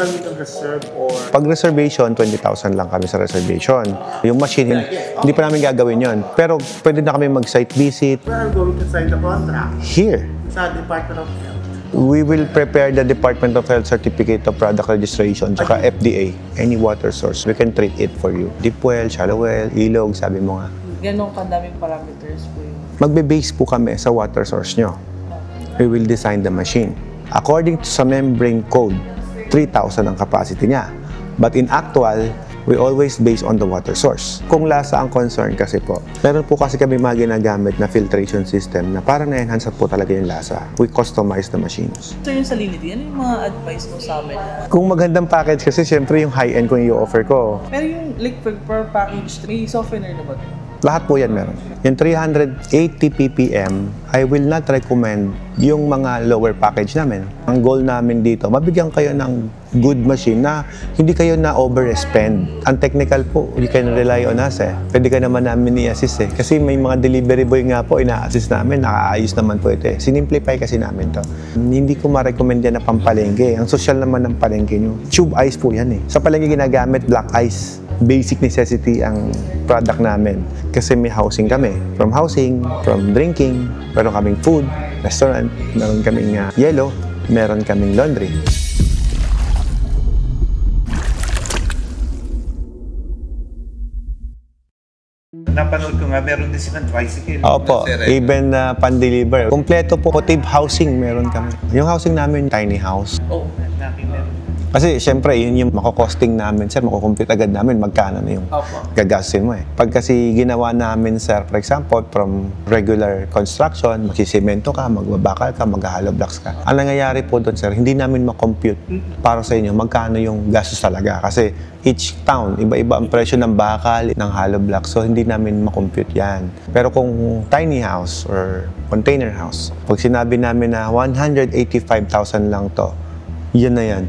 capital need on reserve or... Pag reservation, 20,000 lang kami sa reservation. Yung machine, hindi pa namin gagawin yon. Pero pwede na kami mag-site visit. Where are you going to sign the contract? Here. Sa Department of Health. We will prepare the Department of Health Certificate of Product Registration tsaka FDA. Any water source, we can treat it for you. Deep well, shallow well, ilog, sabi mo nga. Ganong kadaming parameters po yun? Magbe-base po kami sa water source nyo. We will design the machine. According to sa membrane code, 3,000 ang capacity niya. But in actual, we always base on the water source. Kung lasa ang concern kasi po, meron po kasi kami mga ginagamit na filtration system na parang na-enhance po talaga yung lasa. We customize the machines. So yung salinity, ano yung mga advice mo sa amin? Kung magandang package kasi syempre yung high-end kung i-offer ko. Pero yung like per package, may softener na ba? Lahat po yan meron. Yung 380 ppm, I will not recommend yung mga lower package namin. Ang goal namin dito, mabigyan kayo ng good machine na hindi kayo na overspend. Ang technical po, you can rely on us eh. Pwede ka naman namin i-assist eh. Kasi may mga delivery boy nga po, ina-assist namin, nakaayos naman po ito eh. Sinimplify kasi namin to. Hindi ko ma-recommend yan na pampalengke. Ang social naman ng palengke nyo. Tube ice po yan eh. Sa palengke ginagamit, black ice. Basic necessity ang product namin. Kasi may housing kami. From housing, from drinking, meron kaming food, restaurant, meron kaming yellow, meron kaming laundry. Napanood ko nga, meron din silang tricycle. Opo, even pan-deliver. Kompleto po, Cotib housing meron kami. Yung housing namin, tiny house. Oo, meron. Kasi syempre, yun yung makakosting namin, sir, makukompute agad namin magkano na yung gagastusin mo eh. Pag kasi ginawa namin, sir, for example, from regular construction, magsisemento ka, magbabakal ka, mag-hollow blocks ka. Ang nangyayari po doon, sir, hindi namin makompute para sa inyo magkano yung gastos talaga. Kasi each town, iba-iba ang presyo ng bakal, ng hollow blocks, so hindi namin makompute yan. Pero kung tiny house or container house, pag sinabi namin na 185,000 lang to, yun na yan.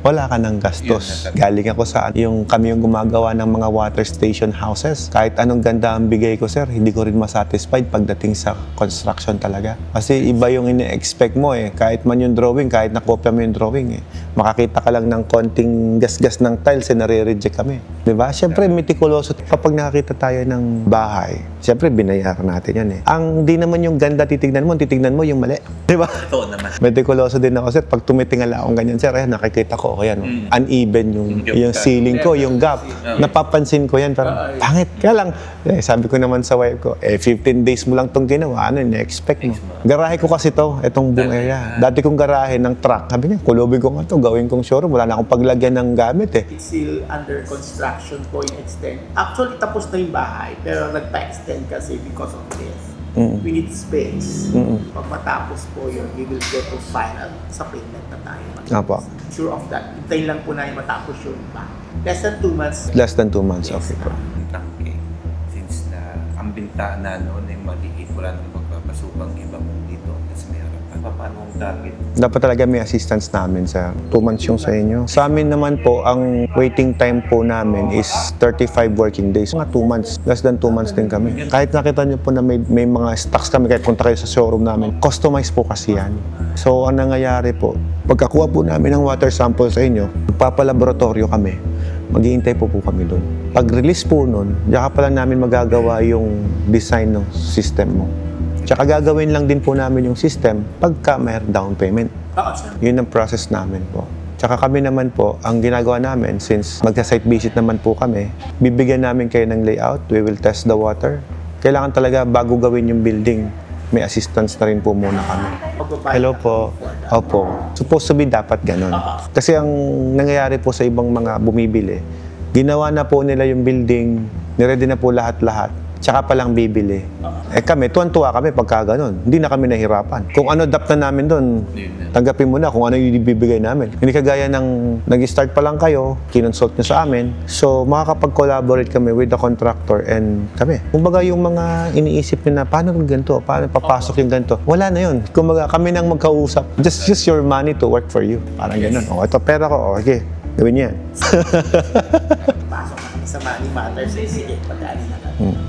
Wala ka ng gastos. Galing ako sa kami yung gumagawa ng mga water station houses. Kahit anong ganda ang bigay ko, sir, hindi ko rin masatisfied pagdating sa construction talaga. Kasi iba yung ine-expect mo eh. Kahit man yung drawing, kahit nakopya mo yung drawing eh. Makakita ka lang ng konting gas-gas ng tiles eh, nare-reject kami. Diba? Siyempre, meticuloso. Kapag nakakita tayo ng bahay, siyempre, binayaran natin yan eh. Ang di naman yung ganda titignan mo yung mali. Diba? Ito naman. Meticuloso din ako, sir. Pag tumitingala akong ganyan, sir, nakikita ko, yan, uneven yung ceiling ko, yung gap. Napapansin ko yan, parang pangit. Kaya lang, sabi ko naman sa wife ko, 15 days mo lang itong ginawa, ano in-expect mo? Garahe ko kasi to, itong buong area. Dati kong garahe ng truck. Sabi niya, kulubin ko nga to, gawin kong showroom. Wala na akong paglagyan ng gamit eh. It's still under construction po in extend. Actually, tapos na yung bahay, pero nagpa-extend kasi because of this. We need space. Pag matapos po yun, we will go to final sa payment na tayo. Apo. Sure of that. Hintayin lang po namin matapos yun pa. Less than 2 months. Less than 2 months, okay po. Okay. Since na ang bintana noon ay maliit, wala nang magpapasukang ibang dito at sa may harapan. Paano ang target? Dapat talaga may assistance namin sa 2 months yung sa inyo. Sa amin naman po, ang waiting time po namin is 35 working days. Mga 2 months. Less than 2 months din kami. Kahit nakita nyo po na may mga stocks kami, kahit punta kayo sa showroom namin, customize po kasi yan. So, ang nangyayari po, pagkakuha po namin ng water sample sa inyo, magpapalaboratorio kami. Mag-iintay po kami doon. Pag-release po nun, diyan pa lang namin magagawa yung design ng system mo. Tsaka gagawin lang din po namin yung system pagka may down payment. Yun ang process namin po. Tsaka kami naman po, ang ginagawa namin, since magsa-site visit naman po kami, bibigyan namin kayo ng layout, we will test the water. Kailangan talaga bago gawin yung building, may assistance na rin po muna kami. Hello po. Opo. Supposed to be dapat ganun. Kasi ang nangyayari po sa ibang mga bumibili, ginawa na po nila yung building, niready na po lahat-lahat. Tsaka palang bibili. Kami, tuwan-tuwa kami pagka ganun. Hindi na kami nahirapan. Kung ano adapt na namin doon, tanggapin mo na kung ano yung ibibigay namin. Hindi kagaya ng nag-start pa lang kayo, kinonsult nyo sa amin. So, makakapag-collaborate kami with the contractor and kami. Kumbaga yung mga iniisip nyo na, paano ganito? Paano papasok yung ganito? Wala na yun. Kumbaga, kami nang magkausap. Just use your money to work for you. Parang ganun. O, ito pera ko. Okay, gawin yan. Pasok na sa money matters. Sige, pagdaanin na.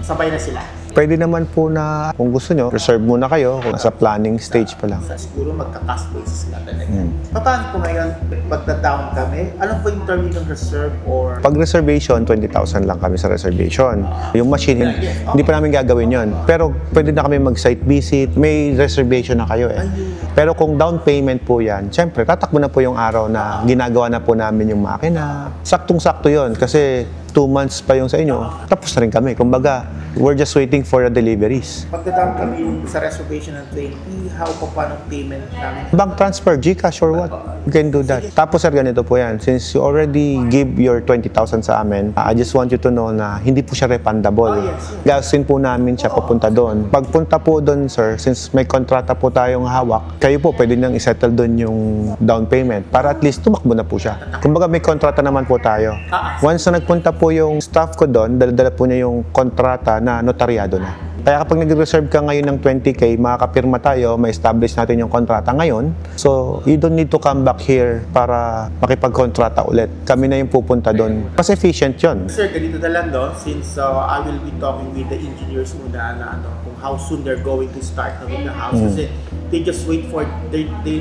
Sabay na sila. Pwede naman po na kung gusto nyo, reserve muna kayo kung nasa planning stage pa lang. Sa siguro magka-cash basis lang talaga. Paano po ngayon, magda-down kami? Ano po yung term ng reserve or... Pag reservation, 20,000 lang kami sa reservation. Yung machine, hindi pa namin gagawin yon. Pero pwede na kami mag-site visit, may reservation na kayo eh. Pero kung down payment po yan, syempre, tatakbo na po yung araw na ginagawa na po namin yung makina. Saktong-sakto yon kasi 2 months pa yung sa inyo, tapos na rin kami. Kumbaga, we're just waiting for the deliveries. Magda-down kami yung sa reservation ng 20, how pa paano payment namin? Bank transfer, GCash or what? You can do that. Tapos sir, ganito po yan. Since you already give your 20,000 sa amin, I just want you to know na hindi po siya refundable. Gasin po namin siya papunta doon. Pagpunta po doon, sir, since may kontrata po tayong hawak, kayo po pwede nang isettle doon yung down payment para at least tumakbo na po siya. Kumbaga may kontrata naman po tayo. Once na nagpunta po yung staff ko doon, dala-dala po niya yung kontrata na notaryado na. Kaya kapag nag-reserve ka ngayon ng 20K, makakapirma tayo, ma-establish natin yung kontrata ngayon. So, you don't need to come back here para makipag-kontrata ulit. Kami na yung pupunta doon. Mas efficient yun. Sir, ganito na lang, no? Since I will be talking with the engineers muna na kung how soon they're going to start with the house. Kasi they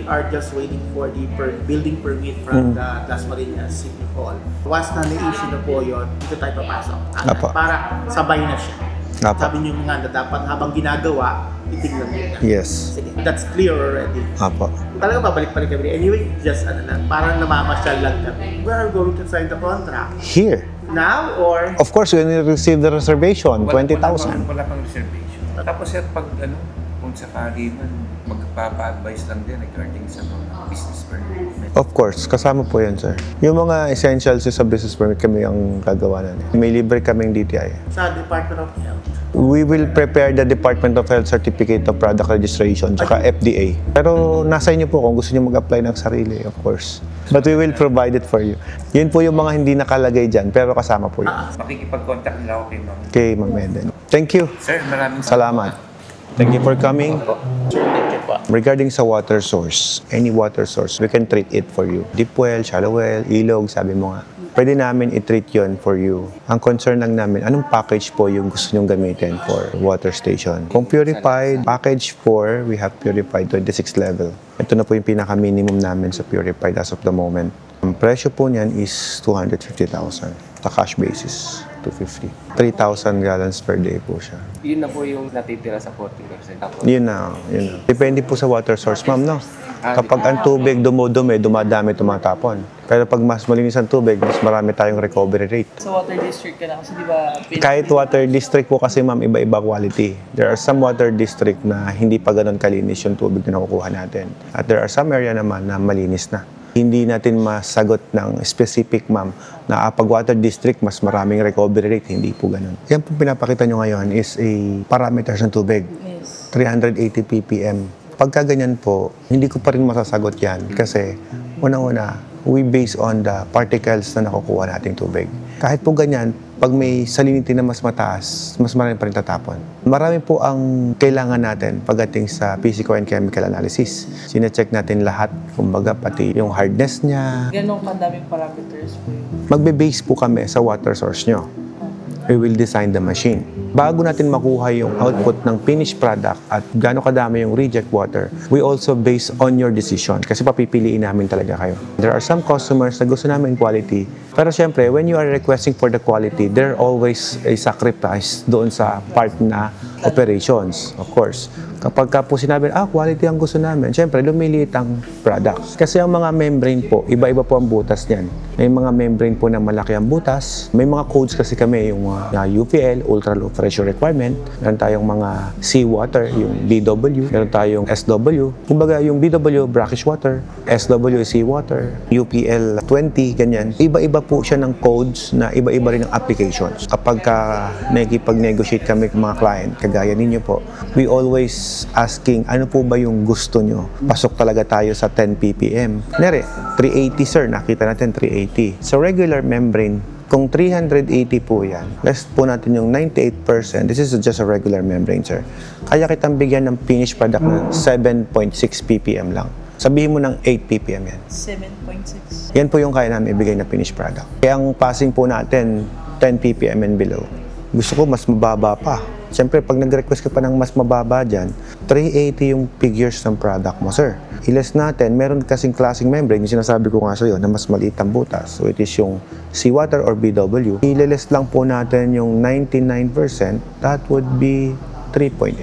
are just waiting for the building permit from the Dasmariñas City Hall. Once na na-issue na po yun, dito tayo papasok. Para sabay na siya. Sabi niyo mga na dapat habang ginagawa, itignan niyo na. Yes. Sige, that's clear already. Apo. Talaga babalik pa rin kami. Anyway, just parang namamasyal lang kami. We are going to sign the contract. Here. Now or? Of course, when you receive the reservation, 20,000. Wala pang reservation. Tapos sir, pag kung sakali man, magpapa-advise lang din regarding sa mga business permit. Of course, kasama po yan, sir. Yung mga essentials sa business permit kami ang gagawa na. May libre kaming DTI. Sa Department of Health. We will prepare the Department of Health Certificate of Product Registration tsaka FDA. Pero nasa inyo po kung gusto niyo mag-apply ng sarili, of course. But we will provide it for you. Yun po yung mga hindi nakalagay dyan, pero kasama po yun. Makikipag-contact nila ako kay Ma'am. Okay, Ma'am Eden. Thank you. Sir, maraming Salamat. Thank you for coming. Sure, thank you po. Regarding sa water source, any water source, we can treat it for you. Deep well, shallow well, ilog, sabi mo nga. Pwede namin i-treat yon for you. Ang concern lang namin, anong package po yung gusto nyong gamitin for water station? Kung purified, package 4, we have purified 26 level. Ito na po yung pinaka-minimum namin sa purified as of the moment. Ang presyo po niyan is 250,000. Sa cash basis, 250. 3,000 gallons per day po siya. Yun na po yung natitira sa 40%. Tapos, Yun na. Depende po sa water source, ma'am, no? Kapag ang tubig dumudumi, dumadami, tumatapon. Pero pag mas malinis ang tubig, mas marami tayong recovery rate. Sa water district ka na kasi di ba? Kahit water district po kasi, ma'am, iba-iba quality. There are some water district na hindi pa ganun kalinis yung tubig na nakukuha natin. At there are some area naman na malinis na. Hindi natin masagot ng specific, ma'am, na pag water district, mas maraming recovery rate. Hindi po ganun. Yan po pinapakita nyo ngayon is a parameters ng tubig. Yes. 380 ppm. Pagka ganyan po, hindi ko pa rin masasagot yan kasi una-una, we base on the particles na nakukuha nating tubig. Kahit po ganyan, pag may salinity na mas mataas, mas marami pa rin tatapon. Marami po ang kailangan natin pagdating sa physical and chemical analysis. Sine-check natin lahat, kumbaga pati yung hardness niya. Ganong kadaming parameters po yun. Magbe-base po kami sa water source nyo. We will design the machine. Bago natin makuha yung output ng finished product at gaano kadami yung reject water, we also base on your decision kasi papipiliin namin talaga kayo. There are some customers na gusto namin quality, pero syempre, when you are requesting for the quality, there always a sacrifice doon sa part na operations, of course. Kapag po sinabi, quality ang gusto namin, syempre, lumiliit ang product. Kasi ang mga membrane po, iba-iba po ang butas niyan. May mga membrane po na malaki ang butas. May mga codes kasi kami, yung UPL, Ultra Low Pressure Requirement. Meron tayong mga seawater, yung BW. Meron tayong SW. Kumbaga, yung BW, brackish water. SW is seawater. UPL 20, ganyan. Iba-iba po siya ng codes na iba-iba rin ang applications. Kapag nakikipag-negotiate kami ng mga client, kagaya ninyo po, we always asking, ano po ba yung gusto nyo? Pasok talaga tayo sa 10 ppm. Nere, 380 sir, nakita natin 380. So regular membrane, kung 380 po yan, less po natin yung 98%, this is just a regular membrane sir. Kaya kitang bigyan ng finished product na 7.6 ppm lang. Sabihin mo ng 8 ppm yan. 7.6. Yan po yung kaya namin ibigay na finished product. Kaya ang passing po natin, 10 ppm and below. Gusto ko mas mababa pa. Siyempre, pag nag-request ka pa ng mas mababa dyan, 380 yung figures ng product mo, sir. Iles natin, meron kasing klaseng membrane, yung sinasabi ko nga sa'yo, na mas maliit ang butas. So, it is yung seawater or BW. Iles lang po natin yung 99%, that would be 3.8.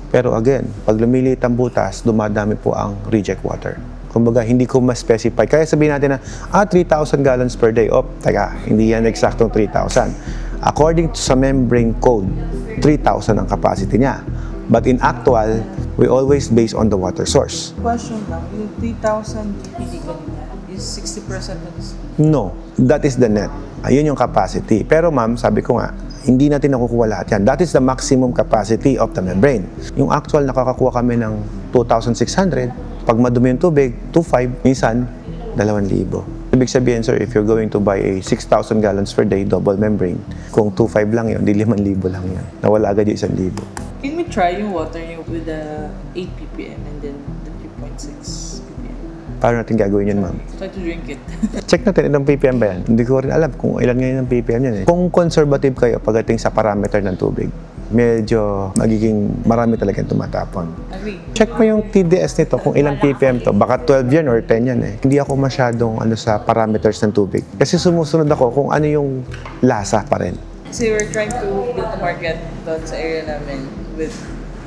Pero again, pag lumiliit ang butas, dumadami po ang reject water. Kumbaga, hindi ko ma-specify. Kaya sabihin natin na, 3,000 gallons per day. Teka, hindi yan eksaktong 3,000. According to sa membrane code, 3,000 ang capacity niya. But in actual, we always base on the water source. Question lang, yung 3,000 GPD kanina is 60% of this. No, that is the net. Ayun yung capacity. Pero ma'am, sabi ko nga, hindi natin nakukuha lahat yan. That is the maximum capacity of the membrane. Yung actual, nakakakuha kami ng 2,600. Pag madumi yung tubig, 2,500. Minsan, 2,000. Ibig sabihin, sir, if you're going to buy a 6,000 gallons per day double membrane, kung 2,500 lang yun, di 5,000 lang yan. Nawala agad yung 1,000. Can we try yung water nyo with the 8 ppm and then the 3.6 ppm? Paano natin gagawin yun, ma'am? Try to drink it. Check natin ilang ppm ba yan. Hindi ko rin alam kung ilan ngayon ang ppm yan. Kung conservative kayo pagdating sa parameter ng tubig, medyo magiging marami talagang tumatapon. Agree. Check mo yung TDS nito kung ilang ppm to. Baka 12 yan or 10 yan eh. Hindi ako masyadong sa parameters ng tubig. Kasi sumusunod ako kung ano yung lasa pa rin. Kasi we're trying to build a market doon sa area namin with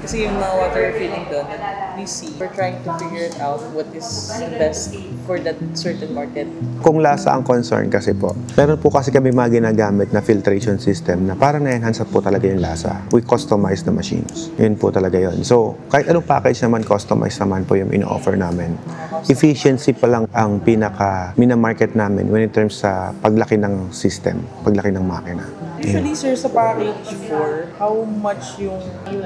kasi yung mga water filling doon, we see, we're trying to figure it out what is the best for that certain market. Kung lasa ang concern kasi po, meron po kasi kami mga ginagamit na filtration system na parang na-enhance po talaga yung lasa. We customize the machines. Yun po talaga yun. So, kahit anong package naman, customize naman po yung ino-offer namin. Efficiency pa lang ang mina-market namin when in terms sa paglaki ng system, paglaki ng makina. Usually, sir, sa package 4, how much yung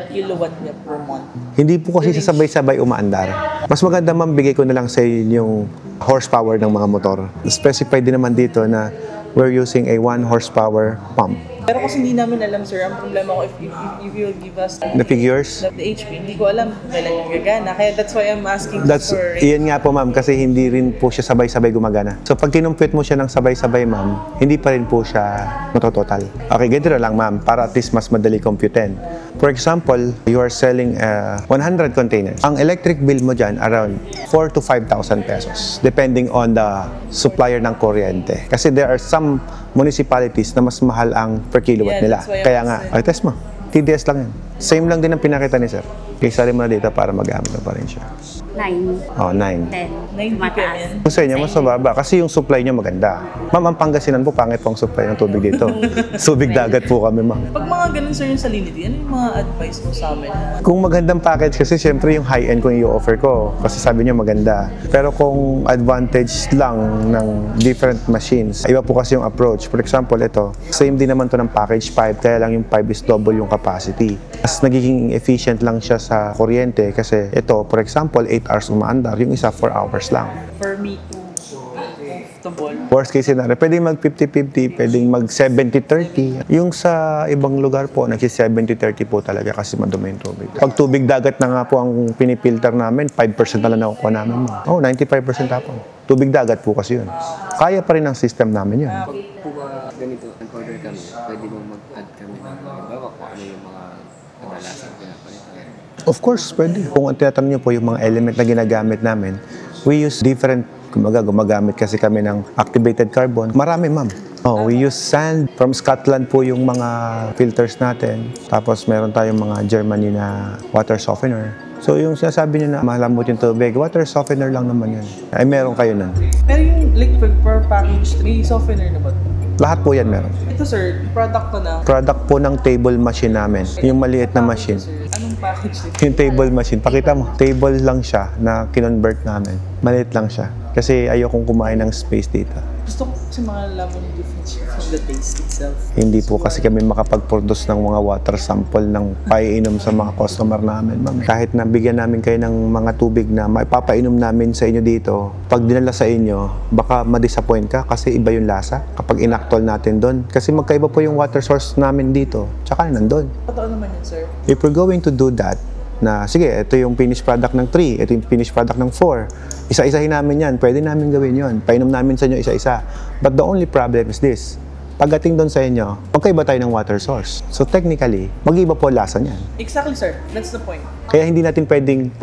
kilowatt niya per month? Hindi po kasi sasabay-sabay umaandar. Mas maganda mambigay ko na lang sa yung horsepower ng mga motor. Specified din naman dito na we're using a 1 horsepower pump. Pero kasi hindi namin alam, sir, ang problema ko if you'll give us The figures? the HP, hindi ko alam kung kailan yung gagana. Kaya that's why I'm asking for Iyan nga po ma'am, kasi hindi rin po siya sabay-sabay gumagana. So pag kinumpute mo siya ng sabay-sabay ma'am, hindi pa rin po siya matototal. Okay, ganito na lang ma'am, para at least mas madali computein. For example, you are selling 100 containers. Ang electric bill mo dyan, around 4,000 to 5,000 pesos, depending on the supplier ng kuryente. Kasi there are some municipalities na mas mahal ang per kilowatt nila. That's why I'm Kaya nga, test mo. TDS lang yan. Same lang din ang pinakita ni sir. Okay, sali mo na dito para magamit mo pa rin siya. 9, Oh, 9. 10, 9 ppm yan. Kung sa inyo, mas mababa. Kasi yung supply niya maganda. Ma'am, ang Pangasinan po, pangit po ang supply ng tubig dito. Tubig dagat po kami, ma'am. Pag mga ganun, sir, yung salinity, ano yung mga advice mo sa amin? Kung magandang package, kasi siyempre yung high-end kung i-offer ko. Kasi sabi niya maganda. Pero kung advantage lang ng different machines, iba po kasi yung approach. For example, ito, same din naman to ng package 5, kaya lang yung 5 is double yung capacity. Mas nagiging efficient lang siya sa kuryente kasi ito, for example, 8 hours umaandar, yung isa 4 hours lang. For me to be comfortable. Worst case scenario, pwedeng mag 50-50, pwedeng mag 70-30. Yung sa ibang lugar po, nagsi 70-30 po talaga kasi madumi yung tubig. Pag tubig dagat na nga po ang pinipilter namin, 5% na lang nakukuha namin. 95% tapon. Tubig dagat po kasi yun. Kaya pa rin ang system namin yun. Pag po ba ganito, nag-order kami, pwede mo mag-add kami ng halimbawa kung ano yung mga kadalasang pinapalitan. Of course, pwede. Kung ang tinatanong niyo po yung mga element na ginagamit namin, we use different, gumagamit kasi kami ng activated carbon. Marami, ma'am. We use sand. From Scotland po yung mga filters natin. Tapos meron tayong mga Germany na water softener. So yung sinasabi niyo na malambot yung tubig, water softener lang naman yun. Ay meron kayo nun. Pero yung liquid per package, may softener na ba? Lahat po yan meron. Ito, sir, product ko na. Product po ng table machine namin. Yung maliit na machine. Anong package nito? Yung table machine, pakita mo. Table lang siya na kinonvert namin. Maliit lang siya. Kasi ayokong kumain ng space dito. Gusto ko kasi malaman yung difference from the taste itself. Hindi po kasi kami makapag-produce ng mga water sample ng paiinom sa mga customer namin, ma'am. Kahit na bigyan namin kayo ng mga tubig na maipapainom namin sa inyo dito, pag dinala sa inyo, baka ma-disappoint ka kasi iba yung lasa kapag inaktol natin doon. Kasi magkaiba po yung water source namin dito, tsaka nandun. Totoo naman yun, sir. If we're going to do that, na sige, ito yung finished product ng 3, ito yung finished product ng 4. Isa-isahin namin yan, pwede namin gawin yon. Painom namin sa inyo isa-isa. But the only problem is this, Pagdating doon sa inyo, magkaiba tayo ng water source. So technically, mag-iba po lasa niyan. Exactly, sir. That's the point. Kaya hindi natin pwedeng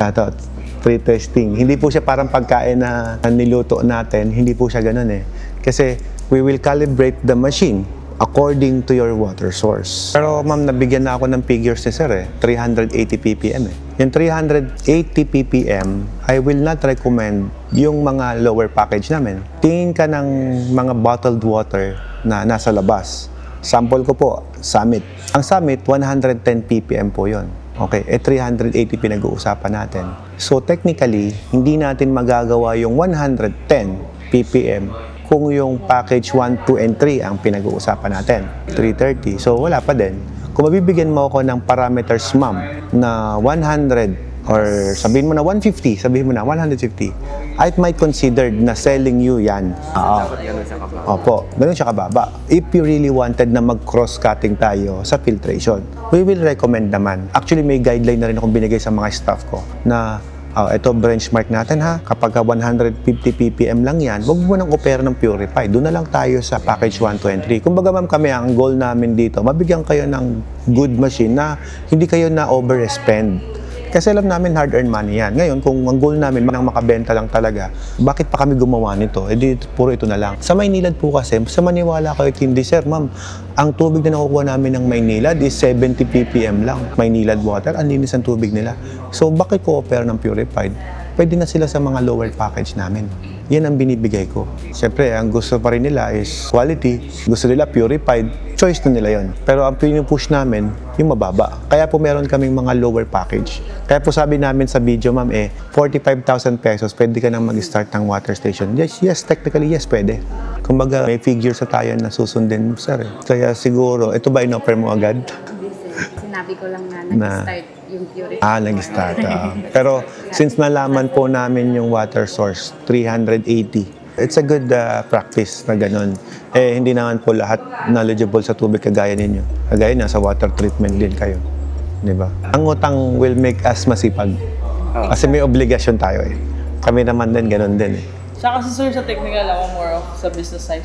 pre-testing. Hindi po siya parang pagkain na niluto natin. Hindi po siya ganun eh. Kasi we will calibrate the machine according to your water source. Pero ma'am, nabigyan na ako ng figures ni sir eh. 380 ppm eh. Yung 380 ppm, I will not recommend yung mga lower package namin. Tingin ka ng mga bottled water na nasa labas. Sample ko po, Summit. Ang Summit, 110 ppm po yon. Okay, 380 pinag-uusapan natin. So technically, hindi natin magagawa yung 110 ppm kung yung package 1, 2, and 3 ang pinag-uusapan natin, 330. So wala pa din. Kung mabibigyan mo ako ng parameters, ma'am, na 100 or sabihin mo na 150, sabihin mo na 150, I might consider na selling you yan. Dapat ganun siya kababa. Opo, ganun siya kababa. If you really wanted na mag-cross-cutting tayo sa filtration, we will recommend naman. Actually, may guideline na rin akong binigay sa mga staff ko na ito benchmark natin ha, kapag 150 ppm lang yan, huwag mo nang opera ng purify. Doon na lang tayo sa package 1, 2, and 3. Kumbaga ma'am, kami ang goal namin dito, mabigyan kayo ng good machine na hindi kayo na overspend. Kasi alam namin hard-earned money yan. Ngayon, kung ang goal namin nang makabenta lang talaga, bakit pa kami gumawa nito? Eh di, puro ito na lang. Sa Maynilad po kasi, sa maniwala kayo hindi, sir, ma'am, ang tubig na nakukuha namin ng Maynilad is 70 ppm lang. Maynilad water, ang linis ang tubig nila. So, bakit ko opera ng purified? Pwede na sila sa mga lower package namin. Yan ang binibigay ko. Siyempre, ang gusto pa rin nila is quality. Gusto nila purified. Choice na nila yon. Pero ang pinupush namin, yung mababa. Kaya po meron kaming mga lower package. Kaya po sabi namin sa video, ma'am, 45,000 pesos, pwede ka nang mag-start ng water station. Yes, technically, yes, pwede. Kumbaga, may figures sa tayo na susundin, sir. Kaya siguro, ito ba in-offer mo agad? Sinabi ko lang na nag-start yung purity. Nag-start. Pero since nalaman po namin yung water source, 380, it's a good practice na ganun. Hindi naman po lahat knowledgeable sa tubig kagaya ninyo. Kagaya niya, sa water treatment din kayo. Di ba? Ang utang will make us masipag. Kasi may obligasyon tayo eh. Kami naman din, ganun din eh. Tsaka kasi sir, sa technical ako more of sa business side.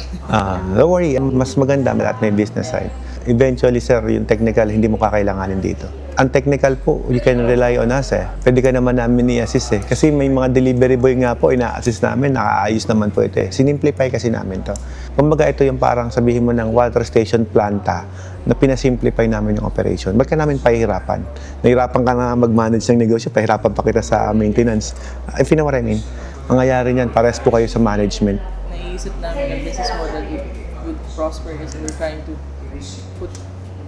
Don't worry, mas maganda lahat may business side. Eventually, sir, yung technical, hindi mo kakailanganin dito. Ang technical po, you can rely on us eh. Pwede ka naman namin i-assist eh. Kasi may mga delivery boy nga po, ina-assist namin, nakaayos naman po ito eh. Sinimplify kasi namin to. Kumbaga ito yung parang sabihin mo ng water station planta na pinasimplify namin yung operation. Ba't ka namin pahihirapan? Nahirapan ka na mag-manage ng negosyo, pahirapan pa kita sa maintenance. If you know what I mean, mangyayari niyan, pares po kayo sa management. Naiisip namin na business model would prosper kasi we're trying to put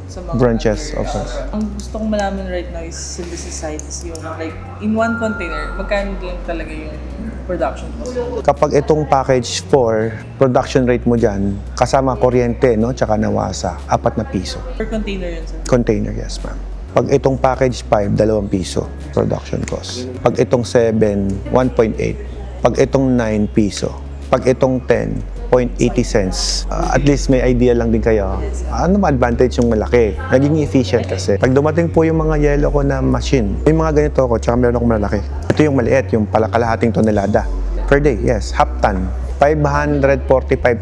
sa mga Branches of us. Ang gusto kong malaman right now is sa business side is yung like in one container, magkano lang talaga yung production cost? Kapag itong package 4, production rate mo dyan, kasama kuryente, no, tsaka nawasa, 4 na piso. Per container yun, sir? Container, yes ma'am. Pag itong package 5, 2 piso production cost. Pag itong 7, 1.8. Pag itong 9 piso. Pag itong 10, 0.80 cents. At least may idea lang din kayo. Ano ba advantage yung malaki? Naging efficient kasi. Pag dumating po yung mga yellow ko na machine, may mga ganito ako, tsaka meron akong malaki. Ito yung maliit, yung kalahating tonelada. Per day, yes, half ton. 545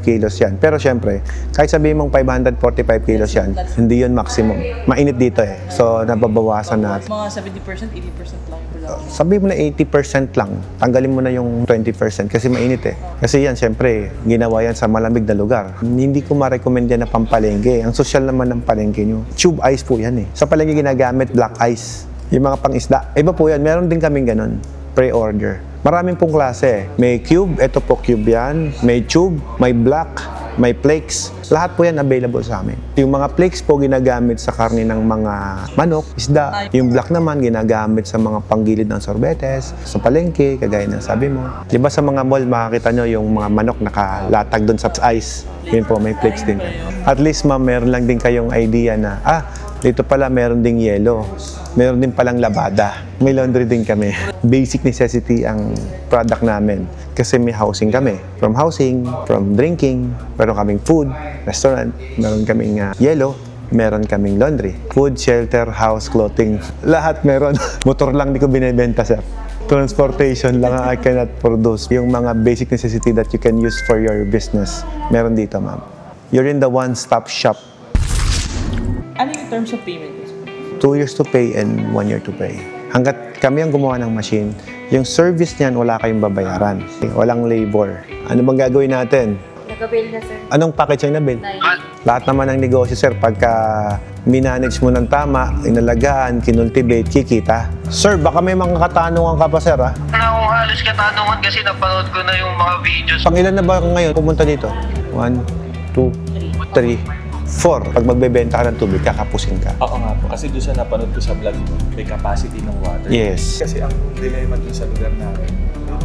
kilos yan. Pero syempre, kahit sabihin mong 545 kilos yan, hindi yun maximum. Mainit dito eh. So, nababawasan natin. Mga 70%, 80% lang yung production. Sabihin mo na 80% lang. Tanggalin mo na yung 20% kasi mainit eh. Kasi yan, syempre, ginawa yan sa malamig na lugar. Hindi ko ma-recommend yan na pampalengke. Ang social naman ng palengke nyo. Tube ice po yan eh. Sa palengke ginagamit, black ice. Yung mga pang-isda. Iba po yan. Meron din kaming ganun. Pre-order. Maraming pong klase. May cube, ito po cube yan. May tube, may black, may flakes. Lahat po yan available sa amin. Yung mga flakes po ginagamit sa karne ng mga manok, isda. Yung black naman ginagamit sa mga panggilid ng sorbetes, sa palengke, kagaya ng sabi mo. Diba sa mga mall, makakita nyo yung mga manok nakalatag doon sa ice. Yun po, may flakes din. At least ma'am, meron lang din kayong idea na, dito pala meron ding yelo. Meron din palang labada. May laundry din kami. Basic necessity ang product namin. Kasi may housing kami. From housing, from drinking, meron kaming food, restaurant, meron kaming yelo, meron kaming laundry. Food, shelter, house, clothing. Lahat meron. Motor lang di ko binibenta, sir. Transportation lang I cannot produce. Yung mga basic necessity that you can use for your business, meron dito, ma'am. You're in the one-stop shop. Ano yung terms of payment? 2 years to pay and 1 year to pay. Hanggat kami ang gumawa ng machine, yung service niyan wala kayong babayaran. Walang labor. Ano bang gagawin natin? Nag-avail na, sir. Anong package ang nabil? 9. Lahat naman ng negosyo, sir, pagka minanage mo ng tama, inalagaan, kinultivate, kikita. Sir, baka may mga katanungan ka pa, sir, ha? Wala akong halos katanungan kasi napanood ko na yung mga videos. Pangilan na ba ngayon pumunta dito? 1, 2, 3, 4. Pag magbebenta ka ng tubig, kakapusin ka. Oo nga po. Kasi doon sa napanood ko sa vlog, may capacity ng water. Yes. Kasi ang dilemma doon sa lugar namin,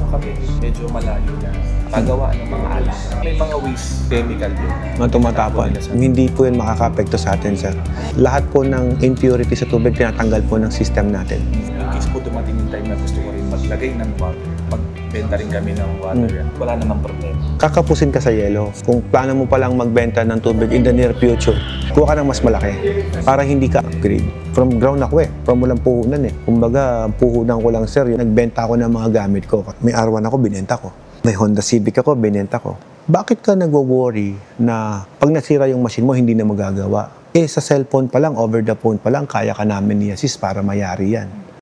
kami medyo malayo na pagawa ng mga alam. May mga waste chemical doon. Mga tumatapon. Hindi po yun makaka-apekto sa atin, sir. Lahat po ng impurity sa tubig, tinatanggal po ng system natin. In case po dumating yung time na gusto ko rin maglagay ng water, magbenta rin kami ng water, wala namang problema. Kakapusin ka sa yelo. Kung plano mo palang magbenta ng tubig in the near future, kuha ka ng mas malaki para hindi ka upgrade. From ground ako from walang puhunan Kumbaga, puhunan ko lang, sir. Nagbenta ako ng mga gamit ko. May R1 ako, binenta ko. May Honda Civic ako, binenta ko. Bakit ka nagwo-worry na pag nasira yung machine mo, hindi na magagawa? Sa cellphone pa lang, over the phone pa lang, kaya ka namin i-assist para mayari yan.